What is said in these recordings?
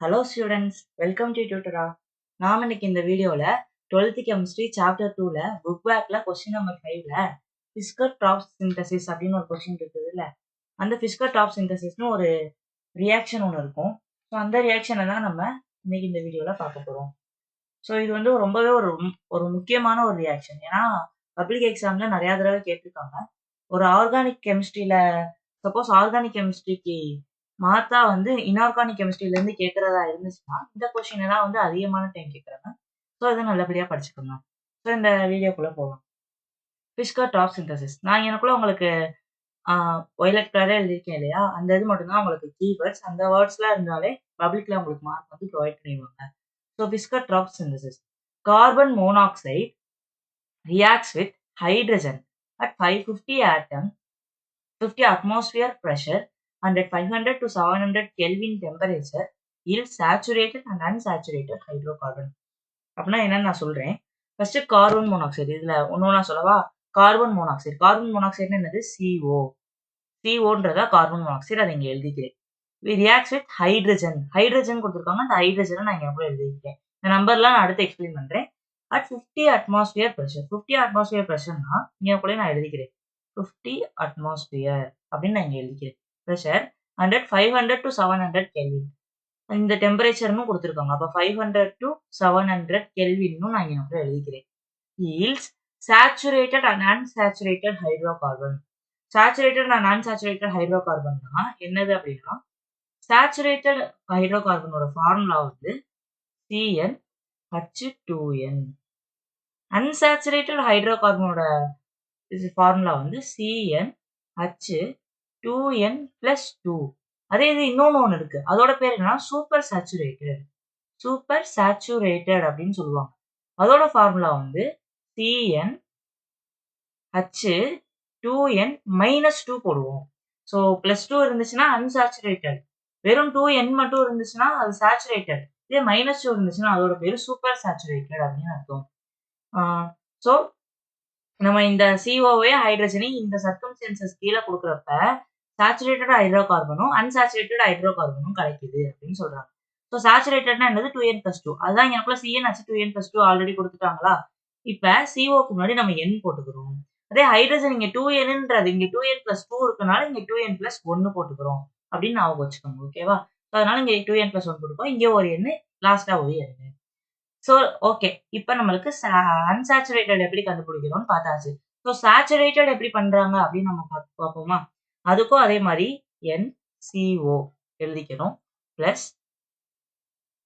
Hello students, welcome to Tutora. நாம் இன்னைக்கு இந்த வீடியோவில் 12th கெமிஸ்ட்ரி சாப்டர் 2ல புக் பேக்கில் கொஸ்டின் நம்பர் 5ல ஃபிஸ்கர் டாப் சிந்தசிஸ் அப்படின்னு ஒரு கொஸ்டின் இருக்குது இல்லை, அந்த ஃபிஸ்கர் டாப் சிந்தசிஸ்னு ஒரு ரியாக்ஷன் ஒன்று இருக்கும். ஸோ அந்த ரியாக்ஷனை தான் நம்ம இன்னைக்கு இந்த வீடியோவில் பார்க்க போகிறோம். ஸோ இது வந்து ரொம்பவே ஒரு முக்கியமான ஒரு ரியாக்ஷன். ஏன்னா பப்ளிக் எக்ஸாமில் நிறையா தடவை கேட்டிருக்காங்க. ஒரு ஆர்கானிக் கெமிஸ்ட்ரியில் சப்போஸ் ஆர்கானிக் கெமிஸ்ட்ரிக்கு மாத்தா வந்து இன்ஆர்கானிக் கெமிஸ்ட்ரியிலேருந்து கேட்கறதா இருந்துச்சுன்னா இந்த கொஸ்டினை தான் வந்து அதிகமான டைம் கேட்குறாங்க. ஸோ இதை நல்லபடியாக படிச்சுக்கோங்க. ஸோ இந்த வீடியோக்குள்ளே போகலாம். ஃபிஸ்கர் டாப் சிந்தசிஸ் நான் எனக்குள்ள உங்களுக்கு ஒய்லட் கலரே எழுதியிருக்கேன் இல்லையா, அந்த இது மட்டும்தான் உங்களுக்கு கீவேர்ட்ஸ். அந்த வேர்ட்ஸ்லாம் இருந்தாலே பப்ளிக்ல உங்களுக்கு மார்க் வந்து ப்ரொவைட் பண்ணிடுவாங்க. ஸோ ஃபிஸ்கர் டாப் synthesis, carbon monoxide reacts with hydrogen at 550 atom 50 atmosphere pressure and at 500 to 700 Kelvin temperature yields saturated and unsaturated hydrocarbon. அப்படின்னா என்னன்னு நான் சொல்றேன். ஃபர்ஸ்ட் கார்பன் மோனாக்சைடு, இதுல ஒன்னொன்னா சொல்லவா. கார்பன் மோனாக்சைடு என்னது? சிஓன்றதா கார்பன் மோனாக்சைடு, அதை இங்க எழுதிக்கிறேன். ரியாக்ட்ஸ் வித் ஹைட்ரஜன் கொடுத்துருக்காங்க, அந்த ஹைட்ரஜனை நான் இங்க கூட எழுதிக்கிறேன். இந்த நம்பர்லாம் நான் அடுத்து எக்ஸ்பிளைன் பண்றேன். அட் 50 atmosphere pressure, 50 atmosphere pressureனா இங்க கூட நான் எழுதிக்கிறேன் 50 atmosphere அப்படின்னு நான் இங்க எழுதிக்கிறேன் pressure. And at 500 to 700 kelvin இந்த டெம்பரேச்சர்னு கொடுத்துருக்காங்க. அப்போ 500 to 700 கெல்வின்னு நான் இங்க கூட எழுதிக்கிறேன். yields saturated and unsaturated hydrocarbon. saturated and unsaturated hydrocarbonனா என்னது அப்படின்னா, saturated ஹைட்ரோகார்பனோட ஃபார்முலா வந்து CnH2n. unsaturated ஹைட்ரோகார்பனோட ஃபார்முலா வந்து CnH2n plus 2. அதே இது இன்னொன்று ஒன்று இருக்கு, அதோட பேர் என்னன்னா சூப்பர் சேச்சுரேட்டட் அப்படின்னு சொல்லுவாங்க. அதோட ஃபார்முலா வந்து CnH2n minus 2 போடுவோம். ஸோ +2 இருந்துச்சுன்னா அன்சாச்சுரேட்டட், வெறும் 2n மட்டும் இருந்துச்சுன்னா அது சேச்சுரேட்டட், இதே -2 இருந்துச்சுன்னா அதோட பேரு சூப்பர் சேச்சுரேட்டட் அப்படின்னு அர்த்தம். ஸோ நம்ம இந்த சிஓவே ஹைட்ரஜனையும் இந்த சர்க்கம்ஸ்டன்சஸ் கீழே கொடுக்குறப்ப சேச்சுரேட்டட் ஹைட்ரோகார்பனும் அன்சாச்சுரேட்டட் ஹைட்ரோகார்பனும் கிடைக்குது அப்படின்னு சொல்றாங்க. ஸோ சேச்சுரேட்டட்னா என்னது? 2n + 2. அதுதான் எனக்குள்ள CnH2n + 2 ஆல்ரெடி கொடுத்துட்டாங்களா. இப்போ சிஓக்கு முன்னாடி நம்ம n போட்டுக்கிறோம். அதே ஹைட்ரஜன் இங்க 2nன்றது இங்க 2n + 2 இருக்கனால இங்க 2n + 1 போட்டுக்கிறோம் அப்படின்னு ஞாபகம் வச்சுக்கோங்க. ஓகேவா? அதனால இங்க 2n + 1 போட்டுக்கோம், இங்க ஒரு n, லாஸ்டா ஒரு n. ஸோ ஓகே, இப்போ நம்மளுக்கு அன்சாச்சுரேட்டட் எப்படி கண்டுபிடிக்கிறோம்னு பார்த்தாச்சு. ஸோ சேச்சுரேட்டட் எப்படி பண்றாங்க அப்படின்னு நம்ம பார்ப்போமா. அதுக்கும் அதே மாதிரி NCO எழுதிக்கணும். பிளஸ்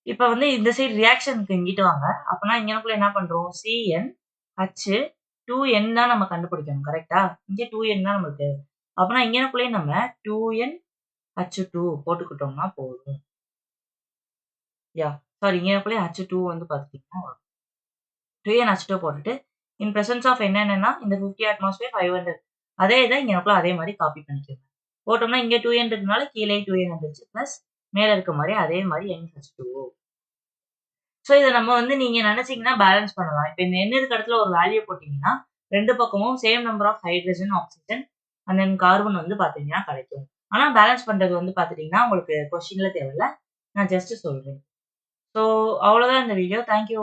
இப்போ வந்து இந்த சைடு ரியாக்ஷனுக்கு இங்கிட்டு வாங்க. அப்பனா இங்கனக்குள்ள என்ன பண்றோம்? CnH2n தான் நம்ம கண்டுபிடிக்கணும், கரெக்டா? இங்க 2n தான் நமக்கு தேவை. அப்பனா இங்கனக்குள்ளே நம்ம 2nH2 போட்டுக்கிட்டோம்னா போதும். சாரி, இங்கனக்குள்ளே H2 வந்து பார்த்துட்டீங்கன்னா 2nH2 போட்டுட்டு இன் பிரசன்ஸ் ஆஃப் என்னன்னா இந்த 50 atmosphere 500, அதே இதை இங்கனக்குள்ள அதே மாதிரி காப்பி பண்ணிக்கோங்க. போட்டோம்னா இங்க 2n இருக்கனால கீழே 2n வந்துருச்சு, பிளஸ் மேல இருக்க மாதிரி அதே மாதிரி NH2O. ஸோ இதை நம்ம வந்து நீங்க நினைச்சீங்கன்னா பேலன்ஸ் பண்ணலாம். இப்போ இந்த n இருக்க இடத்துல ஒரு வேல்யூ போட்டீங்கன்னா ரெண்டு பக்கமும் same number of hydrogen, oxygen and then carbon வந்து பாத்தீங்கன்னா கிடைக்கும். ஆனா பேலன்ஸ் பண்றது வந்து பாத்துட்டீங்கன்னா உங்களுக்கு கொஸ்டின்ல தேவையில்ல, நான் ஜஸ்ட் சொல்றேன். ஸோ அவ்வளவுதான் இந்த வீடியோ. தேங்க்யூ.